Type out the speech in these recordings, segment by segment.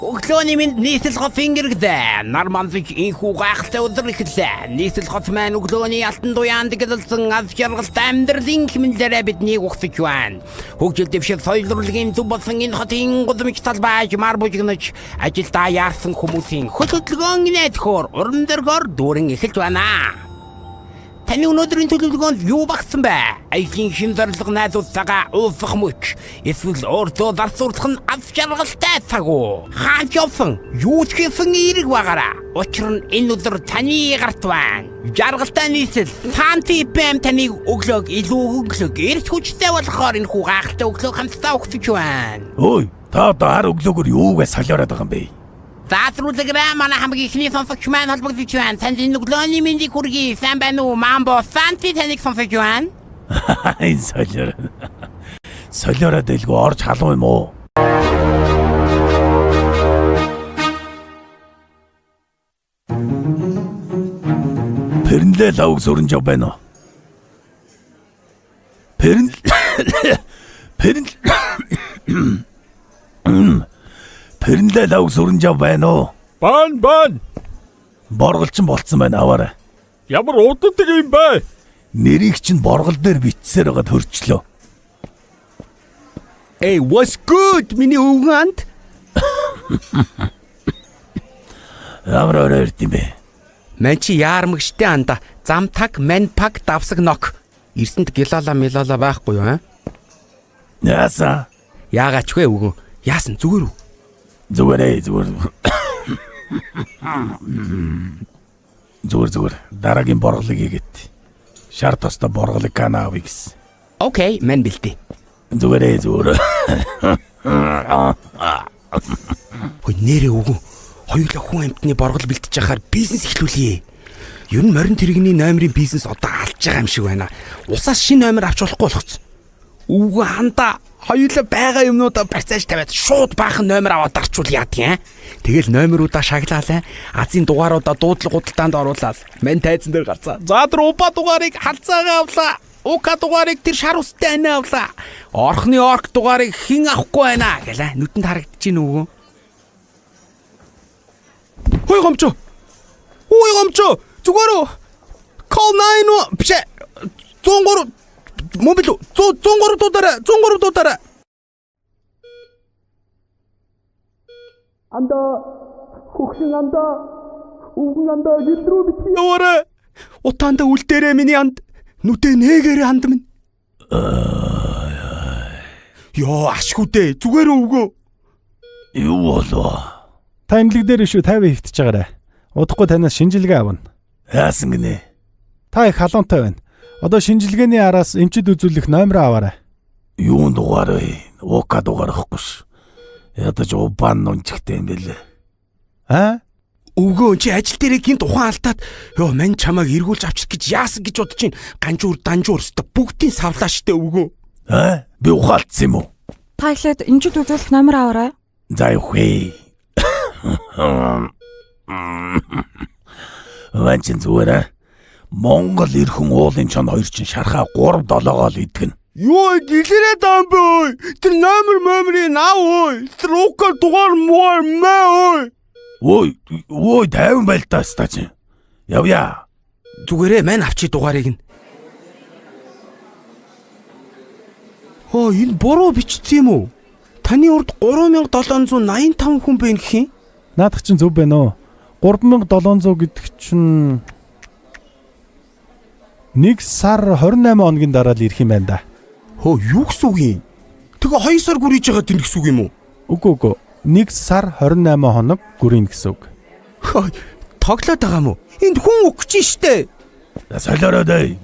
Өглөөний минь нийслэл хот ингэрэгдэ. Нар манзыг инхүү гайхалтай өдөр эхэллээ. Нийслэл хот маань өглөөний алтан дуяанд гэлэлсэн аз жаргалтай амьдралын хэмнэлээрээ биднийг ухсаж байна. Хөгжил дэвшил соёл урлагийн зүв болсон энэ хотын гудамж талбайж мар бужигнаж ажилдаа яарсан хүмүүсийн хөдөлгөөн нэтхөр уран дэргөр дүүрэн эхэлж байна. Таны өнөөдрийн төлөвлөгөөнд юу багсан бэ? Аягийн шин зорилго найзуудтайгаа уулзах мөч. Эсвэл өөртөө зарцуулах нь аз жаргалтай цаг уу? Хаан явсан, юу ч хийсэн эерэг байгаараа. Учир нь энэ өдөр таны гарт байна. Жаргалтай нийслэл, цаанти бэм таныг өглөөг илүү өглөг эрт хүчтэй болохоор энэ хүү гайхалтай өглөөг хамтдаа өгч байна. Ой, та хар өглөөгөр юугаа солиороод байгаа юм бэ? Заасруулаграа манай хамгийн ихний сонсогч маань холбогдож байна. Танд энэ өглөөний мэндийг хүргэе. Сайн байна уу? Мамбо Санти таныг сонсож байна. Энэ солиороод дэлгөө орж халуун юм уу? Пэрнлээ лавг сүрэнж байна уу? Пэрнлээ лавг сүрэнж байна уу? Бан. Борголчин болцсон байна аваарай. Ямар уддаг юм бэ? Нэрийг чинь боргол дээр бичсээр байгаад хөрчлөө. Hey, what's good? Миний өвгөнд. Ямар өрөөд юм бэ? Мэн чи яармагштай анда. Замтаг, менпак, давсаг нок. Ирсэнд гилала милала байхгүй юу, аа? Яасан? Яагаач вэ үгүй. Яасан зүгээр үү? Зүгээр. Дараагийн борголыг хийгээд. Шар тостой борголыг гана авъя гэсэн. Окей, мен бэлтээ. Зүгээр. Хөөе нэрээ үгүй. Хоёулаа хүн амтны боргол бэлтэж яхаар бизнес эхлүүлье. Ер нь морин тэрэгний номерын бизнес одоо алж байгаа юм шиг байна. Усаас шинэ номер авч болохгүй болгоц. Үгүй ханда хоёулаа байгаа юмнуудаа барьцааж тавиад шууд баахан номер аваад дарчвал яадгийн. Тэгэл номеруудаа шаглаалаа. Азийн дугааруудаа дуудлага худалдаанд оруулаад мен тайзан дээр гарцаа. За друпа дугаарыг халцаагаа авлаа. Ука дугаарыг тэр шар устай анаа авлаа. Орхны орк дугаарыг хэн авахгүй байна гэлээ. Нүдэнд харагдаж гин үгүй. Хөөе гомчоо. Зүгээр үү? Call 9 биш 103 мобил 103 дуудаарай. Анда хөхшин анда өвгөн анда гэлрүү битгий яваарай. Утаанда үл дээрээ миний анд нүдэ нээгээрээ анд минь. Йоо ашгүйдээ зүгээр өвгөө. Юу болов? Та имлэг дээр шүү 50 хөвтөж байгаарай. Удахгүй танаас шинжилгээ авна. Яасан гинэ? Та их халуунтай байна. Одоо шинжилгээний араас эмчид үзүүлэх номер аваарай. Юун дугаар вэ? Ука дугаар ахгүй ш. Ядаж убан нунчигтэй юм бэлээ. Аа? Өвгөө чи ажил дээрээ гинт ухаан алдаад ёо мань чамааг эргүүлж авчих гэж яасан гэж бодож чинь ганжуур өстө бүгдийн савлаа штэ өвгөө. Аа? Би ухаалтсан юм уу? Та ихлээд эмчид үзүүлэх номер аваарай. За юухээ. Ванчин зүгээр. Монгол ирхэн уулын чон хоёр чин шархаа 3-7-гоо л идэгнэ. Юу гэлэрээ даам бэ? Тэр номерийн наа ой. Тэр ука дугаар маа ой. Ой, тайван байл та стач. Явъя. Зүгээрээ мань авчи дугаарыг нь. Энэ буруу бичсэн юм уу? Таны урд 3785 хүн байна гэх юм? Наадах чинь зөв байна уу? 3700 гэдэг чинь 1 сар 28 хоногийн дараа л ирэх юм байна да. Юу гэсэн үг юм? Тэгээ 2 сар гүрийж байгаа тийм гэсэн үг юм уу? Үгүй. 1 сар 28 хоног гүрийн гэсэн үг. Тоглоод байгаа юм уу? Энд хүн өгч штэ. Солиороод эй.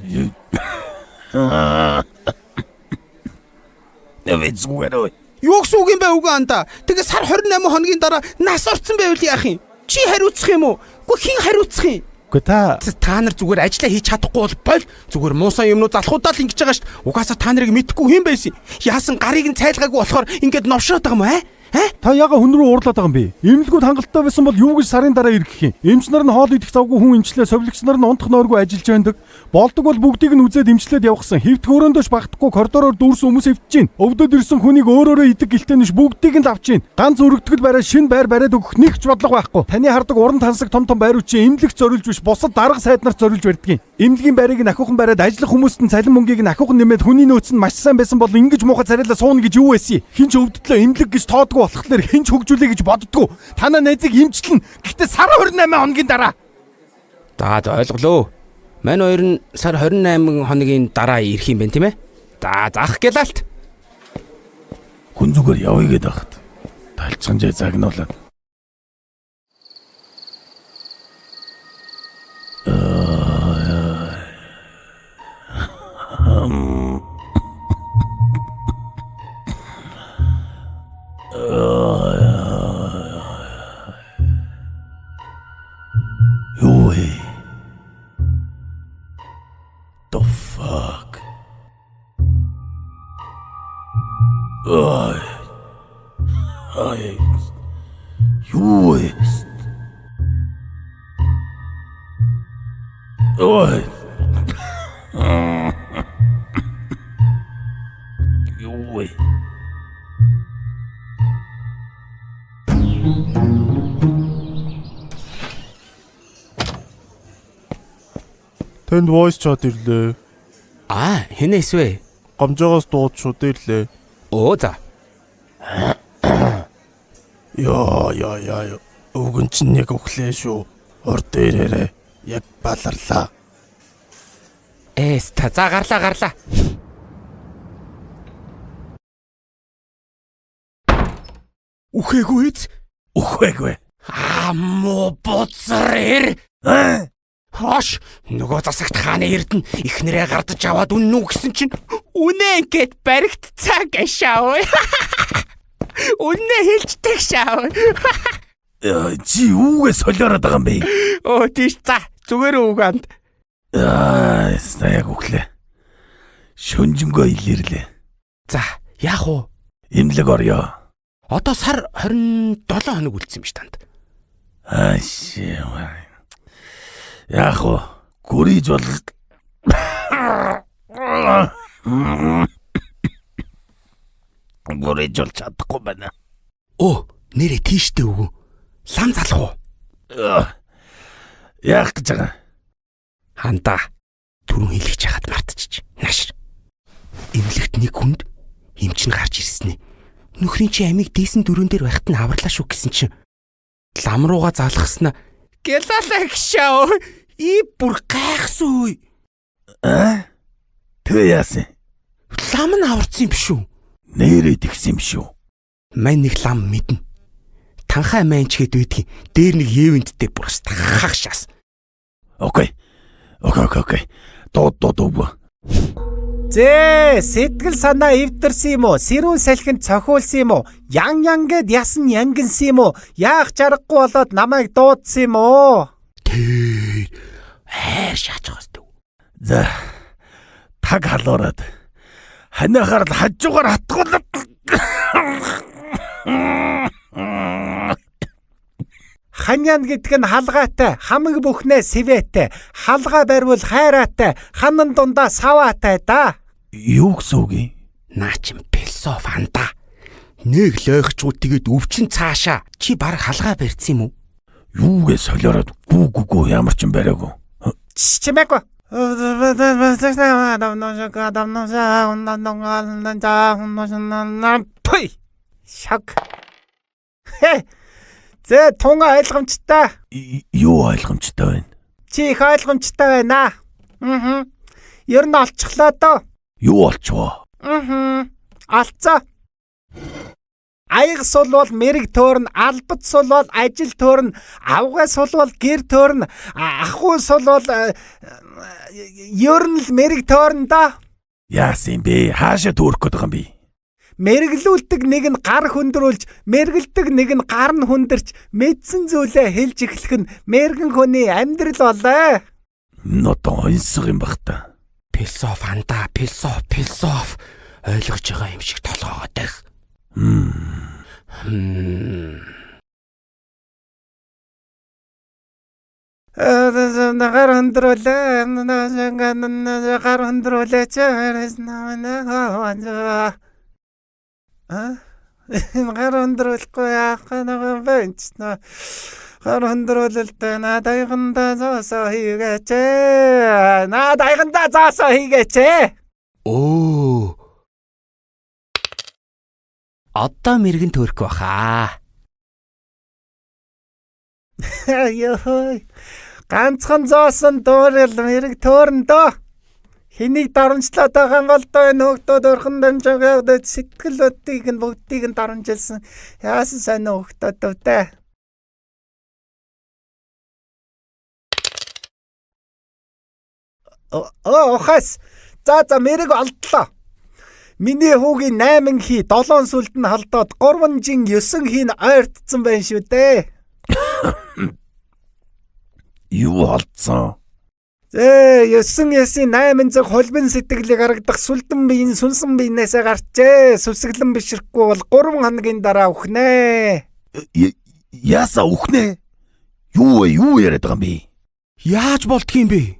Зүгээр. Юу гэсэн үг юм бэ үгүй анда? Тэгээ сар 28 хоногийн дараа нас орцсон байвал яах юм? Чи хариуцах юм уу? Гэхдээ хэн хариуцах юм? Үгүй та нар зүгээр ажиллаа хийж чадахгүй бол зүгээр муусан юмнууд залхуудаа л ингэж байгаа шүү дээ. Угаасаа та нарыг мэдхгүй хэм байсан. Яасан гарыг нь цайлгаагүй болохоор ингээд новшроод байгаа юм аа? Та яга хүн рүү уурлаад байгаа юм бэ? Эмнэлгүүд хангалттай байсан бол юу гэж сарын дараа ирэх юм? Эмч нар нь хоол идэх завгүй хүн эмчлээ, совилогч нар нь унтах нойргүй ажиллаж байдаг. Болдог бол бүгдийг нь үзээд эмчлээд явахсан. Хэвтг өрөөндөөш багтахгүй коридороор дүүрсэн хүмүүс хэвтэж чинь. Өвдөд ирсэн хүнийг өөрөөрөө идэг гэлтэй нь бүгдийг нь авч чинь. Ганц өргөдгөл барай шин байр бариад өгөх нэг ч бодлого байхгүй. Таны хардаг уран тансаг том байрууд чинь эмнэлэгт зориулж биш, бусад дарга сайд нарт зориулж барьдгийн. Эмнэлгийн байрыг нь ахиухан бариад ажиллах хүмүүст нь цалин мөнгийг нь ахиухан нэмээд хүний нөөц нь маш сайн байсан бол ингэж муухай царайлаа сууна гэж юу байсан юм? Хин ч өвдөдлөө эмнэлэг гэж тоодгүй болохоор хин ч хөгжүүлээ гэж боддгоо. Танаа найзыг эмчлэн. Гэхдээ сар 28 хоногийн дараа. За ойлголоо. Мань хоёр нь сар 28 хоногийн дараа ирэх юм байна тийм ээ. За заах гэлалт. Хүн зүгээр явъя гээд байхад. Талцганжээ загнуулаад. The fuck? Юу вэ? Ой. Юу вэ? Тэнд voice chat ирлээ. Хинээс вэ? Гамжаагаас дууд шууд ирлээ. Оо за. Яа. Өвгөн чинь яг өглөө шүү. Орд ирээрээ. Яг баларлаа. Та за гарлаа. Үхээгүй. Муу буцрэр. Хош нөгөө засагт хааны эрдэнэ ихнэрээ гардаж аваад үнэн үү гэсэн чинь үнэ ингээд баригт цаг ашаа. Үнэ хэлждэг шаа. Чи үүгээ солиороод байгаа юм бэ? Оо тийш за зүгээр үгэнд. Яг өглөө. Шөнжөнгөө илэрлээ. За яах вэ? Имлэг орё. Одоо сар 27 хоног үлдсэн биш танд. Яах вэ? Гүрийж бол гүрийж бол чадахгүй байна. Нэрээ тийштэй өгөө. Лам залах уу? Яах гэж байгаа? Хандаа. Түрүүн хэлж яхад мартчих. Нааш. Эмнэлэгт нэг хүнд эмч нь гарч ирсэн ээ. Нөхрийн чи амийг дээсэн дөрөн дээр байхад нь аварлаа шүү гэсэн чинь лам руугаа залгахснаа гэлалаа гişаа. Бүр гайхсгүй. Тэгээ яасан? Лам нь аварсан юм биш үү? Нэрээд игсэн юм шүү. Мань нэг лам мэднэ. Танхаа манчгээд байдгийн дээр нэг евенттэй бүр хахшаас. Окей. Дууд өгөө. Сэтгэл санаа эвдэрсэн юм уу? Сэрүүн салхинд цохиулсан юм уу? Ян гэд ясан янгинсан юм уу? Яах чаргагүй болоод намайг дуудсан юм уу? Шаачих хэвчээ. За. Таг халуураад. Ханахаар л хажуугаар хатгуулаад. Ханьян гэдэг нь халгаатай, хамаг бүхнээ сэвэтэй, халгаа барьвал хайраатай, ханан дундаа саваатай да. Юу гэсэн үг юм? Наа чин философи андаа. Нэг лойгчуд тэгээд өвчин цаашаа. Чи баг халгаа барьсан юм уу? Юугээ солиороод гүү ямар ч юм бариагүй. Чимээгүй. Шаг. Зэ тунга ойлгомжтой. Юу ойлгомжтой байна? Чи их ойлгомжтой байна. Ер нь олчихлоо доо. Юу олчвоо? Алцаа. Аяг сул бол мэрэг төөрн, албат сул бол ажил төөрн, авгай сул бол гэр төөрн, ахуй сул бол ер нь л мэрэг төөрн да. Яасан бэ? Хаашаа төөрөх гээд байгаа юм бэ? Мэргэлүүлдэг нэг нь гар хөндрүүлж, мэргэлдэг нэг нь гар нь хүндэрч, мэдсэн зүйлээ хэлж эхлэх нь мэргэн хүний амьдрал болоо. Нотон онцгой юм бах та. Философи андаа, философи ойлгож байгаа юм шиг толгоогоо дэх. Гар хөндрүүлээ. Гар хөндрүүлээч. Гар хөндрүүлэхгүй яах нэг бэнч. Гар хөндрүүлэлтээ надайганда заасаа хийгээч. Надайганда заасаа хийгээч. Оо. Одоо мэрэгэн төрөх баха. Ёй. Ганцхан зоосон дуурал мэрэг төөрн дөө. Хэнийг дарамжлаад байгаа юм бол дөө энэ хөгтөд өрхөн дамжаагаад сэтгэлүүдийг нь бүгдийг нь дарамжилсан. Яасан сайн хөгтөд дөө. Хас. За мэрэг олдлоо. Миний хүүгийн 8 хий 7 сүлд нь халдаад 3 жин 9 хий нь ойртсон байна шүү дээ. Юу олдсон? 9-9-ийн 800 холбин сэтгэлийг харагдах сүлдэн биеийн сүнсэн биенээсээ гарчээ. Сүсгэлэн бишрэхгүй бол 3 хоногийн дараа үхнэ. Яаса үхнэ? Юу яриад байгаа юм бэ? Яаж болдгийм бэ?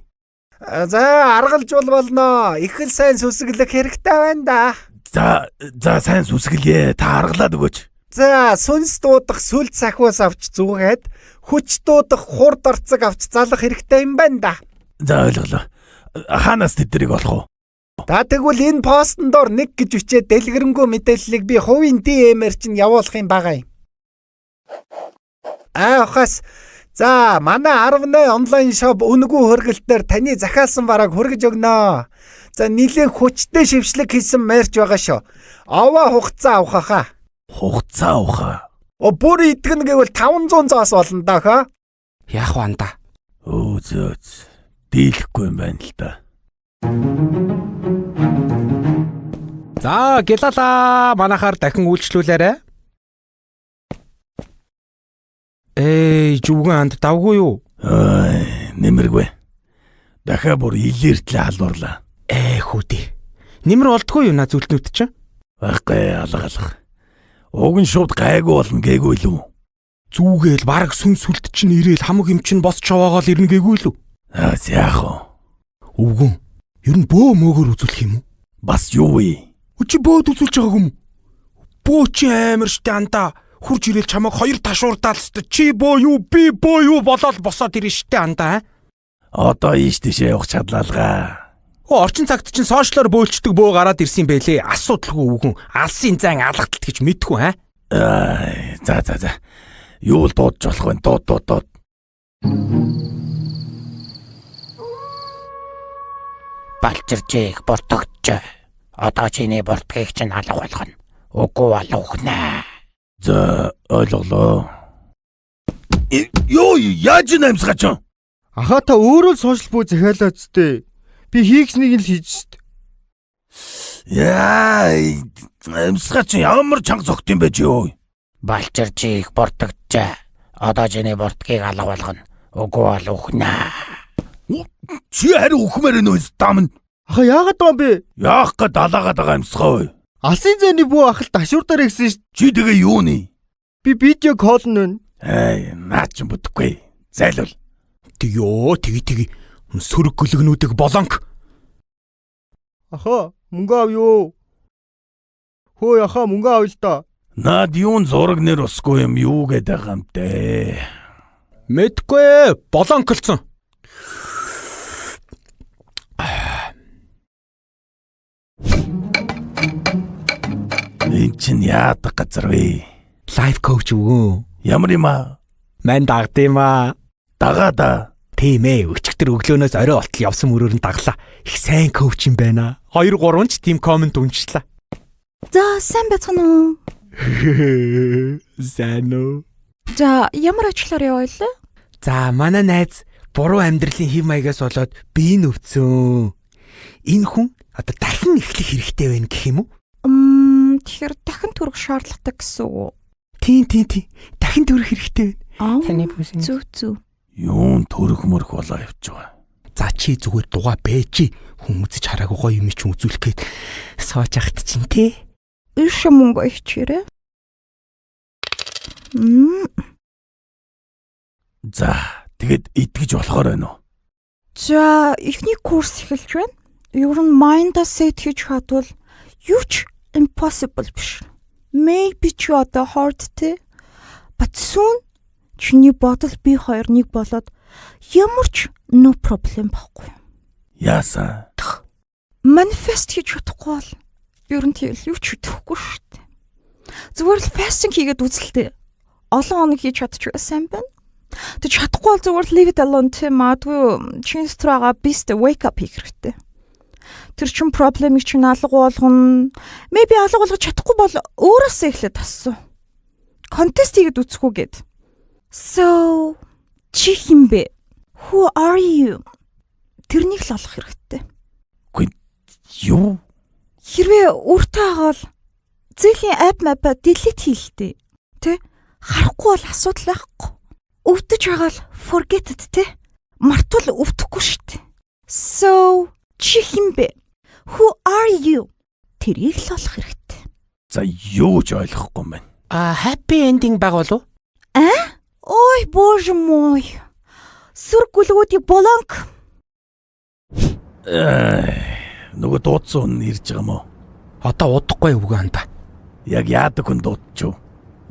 За аргалж болно. Их л сайн сүсгэлэх хэрэгтэй байна да. За сайн сүсгэлье. Та аргалаад өгөөч. За сүнс дуудах сүлд сахиус авч зүгээд хүч дуудах хурд орцог авч залах хэрэгтэй юм байна да. За ойлголоо. Хаанаас тэднийг олох вэ? Та тэгвэл энэ постн доор 1 гэж бичээд дэлгэрэнгүй мэдээллийг би хувийн DM-ээр чинь явуулах юм байгаа юм. Хас. За манай 18 онлайн шоп үнэгүй хөргөлтөөр таны захиалсан бараг хөргөж өгнө. За нэлээд хүчтэй шившлэг хийсэн мэрч байгаа шүү. Овоо хугацаа авах хаа. Хугацаа авах. Бүр идэгнэ гэвэл 500 зоос болно да хаа. Яах вэ анда? Зөөц. Дийлэхгүй юм байна л да. За гялала манахаар дахин үйлчлүүлээрэ. Жуган анд давгүй юу? Нэмэргүй. Дахиад бүр илэртлээ халуурлаа. Хүүдээ. Нэмэр олдгүй юу на зүлтнүүд чинь? Баггүй алга. Уг нь шууд гайгүй болно гээгүй лүү. Зүүгээл баг сүн сүлд чинь ирээл хамаг юм чинь босч аваагаал ирнэ гээгүй лүү. Яах вэ? Өвгөн. Ер нь бөө мөөгөр үзүүлэх юм уу? Бас юу вэ? Чи бөөд үзүүлж байгааг юм уу? Бөө чи амар штэ андаа. Хурж ирээл чамайг 2 ташуурдаал штэ. Чи бөө юу би бөө юу болоод босоод ирнэ штэ андаа. Одоо ийш тийшээ явах чадлаалгаа. Орчин цагт чинь сошиалор бөөлчдөг бөө гараад ирсэн бэлээ. Асуудалгүй үгэн. Алсын зан алгаталт гэж мэдгүй За. Юу л дуудаж болох вэ? Дууд. Балчирчээг бортогч. Одоо чиний бортгийг чинь алга болгоно. Үгүй алуухнаа. За ойлголоо. Юу яаж намсгаач? Аха та өөрөө л сошиал бүү захиалаа зү. Би хийгснийг л хийж шít. Яа, намсгаач ямар чанга зогт юм бэ юу? Балчирчээг бортогч. Одоо чиний бортгийг алга болгоно. Үгүй алуухнаа. Чи харин үхмээр нөө дам. Аха яагаад байгаа юм бэ? Яах гээд далаагаад байгаа юмсгаа. Алсын зэний бүү ахал ташуурдаар игсэн шít. Чи тэгээ юу нэ? Би видео кол нэ. Наа ч бүтэхгүй. Зайлвал. Тгий. Сөрөг гөлгнүүдийг болонк. Аха мөнгө ав юу? Хөөе аха мөнгө ав л да. Наад юун зураг нэр усгүй юм юу гээд байгаа юм те. Мэдгүй болонклцсон. Энд чинь яадаг газар вэ? Лайф коуч өгөө. Ямар юм аа? Ман дагд юм аа. Дагаада. Тийм өчигдөр өглөөнөөс орой болтол явсан мөрөөр нь даглаа. Их сайн коуч юм байна. 2-3 ч тийм комент уншлаа. За сайн байцгаана уу? Сайн уу? За ямар ажлаар яваалаа? За манай найз буруу амьдралын хэв маягаас болоод бие нөвцөн. Энэ хүн одоо дахин эхлэх хэрэгтэй байна гэх юм уу? Тэгэхээр дахин төрөх шаардлагатай гэсэн үг. Тийм. Дахин төрөх хэрэгтэй байна. Таны бүсийн зүв. Юун төрөх мөрөх болоо явж байгаа. За чи зүгээр дугаа бэж. Хүмүүст хараагүй гоё юм чи үзүүлэх гээд сууж ахт чинь тий. Иш мөнгө ичээрээ. За, тэгэд итгэж болохоор байна уу? За, эхний курс эхэлж байна. Ер нь mind-а set хийж хадвал юу ч impossible биш. Maybe ч одоо hard те. But soon чиний бодол би хоёрыг болоод ямар ч no problem байхгүй. Яасан? Manifest хийж чадахгүй бол ер нь тэгэл юу ч хөтөхгүй шүү дээ. Зүгээр л fasting хийгээд үзэлтэй. Олон хоног хийж чадчих байсан байна. Тэг чадахгүй бол зүгээр leave it alone те. Магадгүй чин страга бист wake up хийх хэрэгтэй. Тэр чин проблемыг чинь алга болгоно. Maybe алга болгож чадахгүй бол өөрөөсөө эхлээд тассан. Contest хийгээд үзэхгүй гээд. So чи хин бэ? Who are you? Тэрнийг л олох хэрэгтэй. Юу? Хэрвээ өөртөө хагаал зээлийн app map delete хийлтэй. Тэ? Харахгүй бол асуудал байхгүй. Өвдөж байгаа л forget it те. Мартвал өвдөхгүй шүү дээ. So чи хин бэ? Who are you? Тэрийг л олох хэрэгтэй. За юу ч ойлгохгүй юм байна. Happy ending баг болов? Ой, боже мой. Сүр гүлгүүдийн болонк. Нөгөө дуудсан хүн ирж байгаа мó. Одоо удахгүй үгэн та. Яг яадаг хүн дуудчих.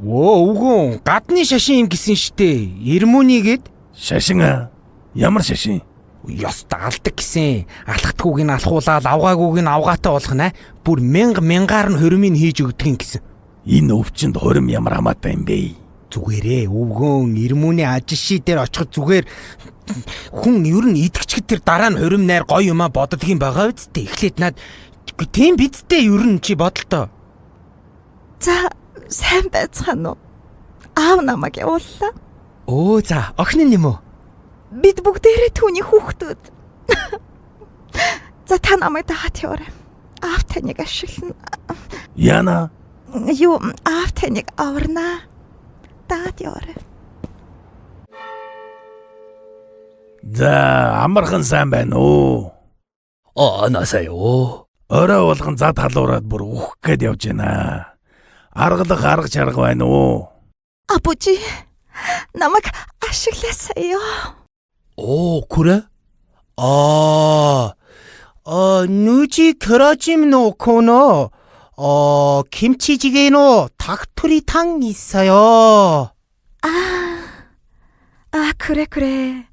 Үгэн гадны шашин юм гисэн штэ. Ирмүнигээд Шашин аа? Ямар шашин? ёстой алдаг гисэн. Алхтгүйг нь алхуулаад авгаагүйг нь авгаатай болгоно. Бүр мянгаар нь хөрмийг хийж өгдөг гисэн. Энэ өвчнөд хорим ямар хамаатай юм бэ? Зүгээрээ өвгөн ирмүний ажиши дээр очиход зүгээр хүн ер нь идэгчгэд тэр дараа нь хөрим найр гоё юмаа боддог юм байгаа үсттэй. Эхлээд над тийм бидтэй ер нь чи бодолтой. За, сайн байцгаана уу? Аав намайг явууллаа. За охин юм уу? Бид бүгдээрээ түүний хүүхдүүд. За та намайг дагаад яваарай. Аав таныг ашиглана. Яна? Юу, аав таныг аварнаа. Дагаад яваарай. За, амархан сайн байна уу? Насаяо. Орой болгон зад халуураад бүр ухах гээд явж байна. Аргалах арга чарга байна уу? Апучи, намайг ашигласаё. 그래? 누지 그러짐노 코너 김치찌개노 닭토리탕 있어요. 그래.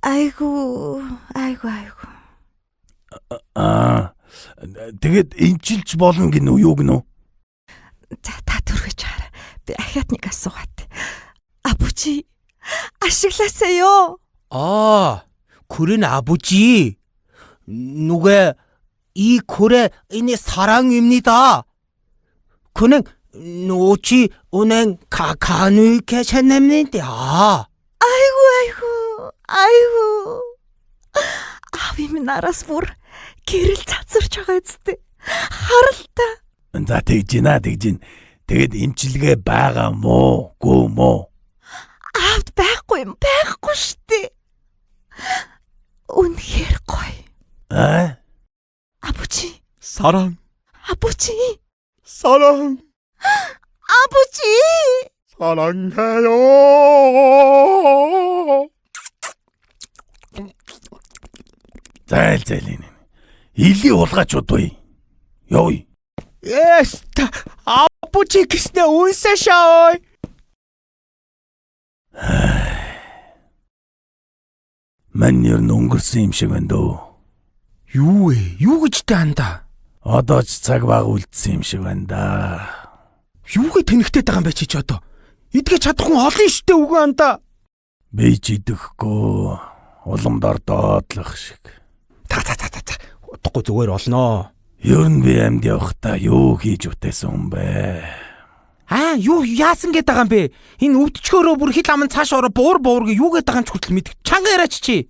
아이고. Тэгээд энчилж болно гин үү юу гинөө? За та түргэж хараа. Би ахиатныг асуугаад. Апучи, ашигласа요. 그런 아버지. 누가 이 고래 이네 사랑입니다. 그냥 노치 은행 가누이 계셨는데 아이고. 아비미 나라с бүр гэрэл цацарч байгаа үсттэй. Харалта. За тэгж гин. Тэгээд эмчилгээ байгаа мó, гүү мó? Аавд байхгүй штэ. Үнэхээр гоё. 아버지. 사랑. 아버지. 사랑. 아버지. 사랑해요. Зайлын. Илий уулгаач удаа. Ёо. 에스타 아버지 그스네 운세셔. Мань ер нь өнгөрсөн юм шиг байна дөө. Юу гэж та анда? Одоо ч цаг баг үлдсэн юм шиг байна да. Юугээ тэнэгтэй байгаа юм бэ чи одоо? Идгээ чадахгүй олон штэ үгүй анда. Би ч идэхгүй. Уламдаар доотлох шиг. За. Удахгүй зүгээр олноо. Ер нь би амьд явахдаа юу хийж үтээсэн юм бэ? Юу яасан гээд байгаа юм бэ? Энэ өвдчгөөрөө бүр хил аман цааш ороо буур гэ юу гээд байгаа юм ч хүртэл мэд. Чанга яриач чи.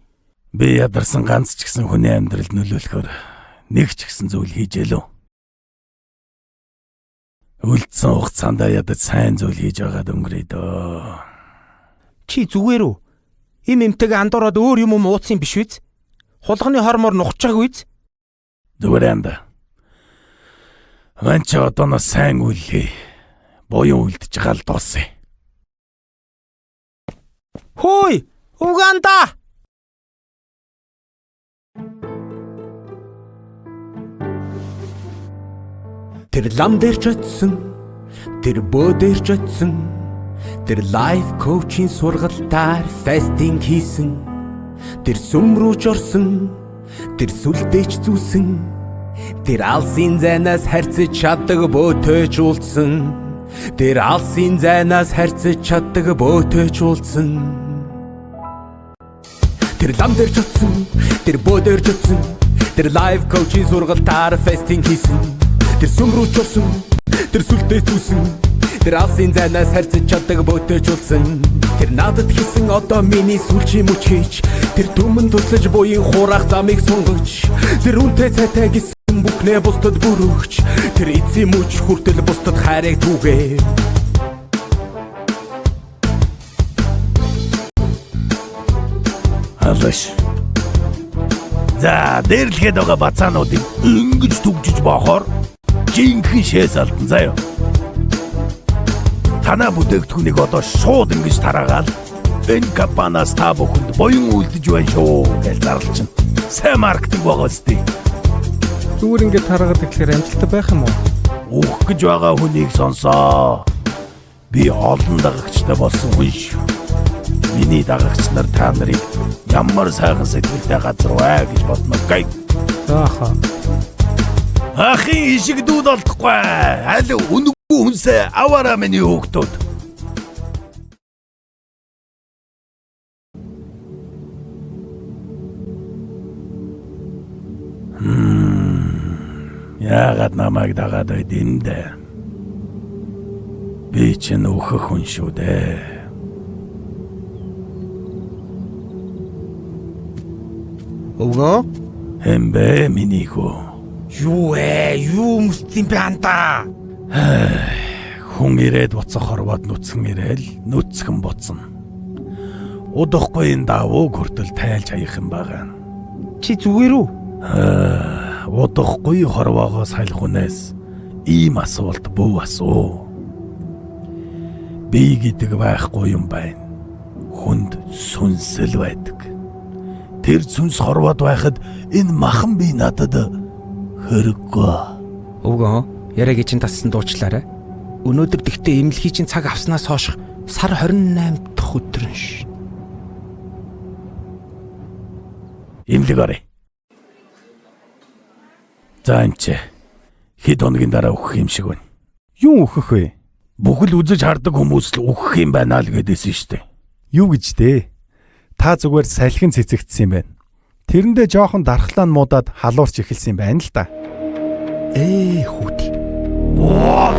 Би ядарсан ганц ч гэсэн хүний амьдралд нөлөөлөхөөр нэг ч гэсэн зүйл хийжээ лөө. Үлдсэн хугацаанд ядаж сайн зүйл хийж байгаад өнгөрөө дөө. Чи зүгээр үү? Эмтэйг андуураад өөр юм ууцсан биш үү? Хулганы хормоор нухаж байгааг үү? Зүгээр анда. Мань ч одооноос сайн үйл хий. Боён үлдэж байгаа л дуусъя. Хөөе, Уганда. Тэр лам дээр ч очсон, тэр бөө дээр ч очсон, тэр лайф коучинг сургалтаар фастинг хийсэн, тэр сүм рүү ч орсон, тэр сүлдээч зүүсэн, тэр алсын зайнаас харьцаж чаддаг бөөтөж уулзсан, тэр алсын зайнаас харьцаж чаддаг бөөтөж уулзсан. Тэр лам дээр ч очсон, тэр бөө дээр ч очсон, тэр лайф коучинг сургалтаар фастинг хийсэн, тэр сүм рүү ч орсон, тэр сүлдээ зүүсэн, тэр алсын зайнаас харьцаж чаддаг бөөтөж уулзсан. Тэр надад хийсэн одоо миний сүлжээ мөч хийж, тэр түмэн туслаж буян хураах замыг сунгаж, тэр үнтэй цайтай гисэн бүхнээ бусдад бүрөгч, тэр эцсийн мөч хүртэл бусдад хайрыг түгээ. Алаш. За, дээрлэхэд байгаа бацаануудыг ингэж түгжиж боохоор жинхэнэ шээс алдан заяа. Танаа бүтээгдэхүүнийг одоо шууд ингэж тараагаал энэ компаниас та бүхэнд буян үлдэж байна шүү гэж зарлчин. Сайн маркетинг байгаа сте. Зүгээр ингээд тараагаад ирэхээр амжилттай байх юм уу? Ух гэж байгаа хүнийг сонсоо. Би олон дагагчтай болсон хүн шүү. Миний дагагч нар та нарыг ямар сайхан сэтгэлтэй газар вэ гэж бодно гай. Зааха. Ахын ишиг дүүд олдохгүй. Аль үнэгүй хүнсээ аваараа миний хүүхдүүд. Яагаад намайг дагаад байд юм бэ? Би ч нөхөх хүн шүү дээ. Өвгөө? Хэмбэ миний хөө. Юу мөсцөн бэ анда? Хүн ирээд буцах хорвоод нүцгэн ирээл нүцгэн буцна. Удахгүй энэ давуу хүртэл тайлж хаях юм байгаа. Чи зүгээр үү? Удахгүй хорвоогоос халих хүнээс ийм асуулт бүү асуу. Би гэдэг байхгүй юм байна. Хүнд сүнсэл байдаг. Тэр сүнс хорвоод байхад энэ махан би надад хэрэггүй. Өвгөө, яриагийн чинь тассан дуучлаарай. Өнөөдөр тэгтээ эмнэлгийн чинь цаг авснаас хойш сар 28 дахь өдөр ш. Имлэг орё. За энэ ч хэд хоногийн дараа өгөх юм шиг байна. Юу өгөх вэ? Бүхэл үзэж хардаг хүмүүс л өгөх юм байна л гэдээсэн штэ. Юу гэж дээ? Та зүгээр салхин цэцэгдсэн юм байна. Тэрэндээ жоохон дархлаа муудаад халуурч эхэлсэн юм байна л да. Хүүт. Оо,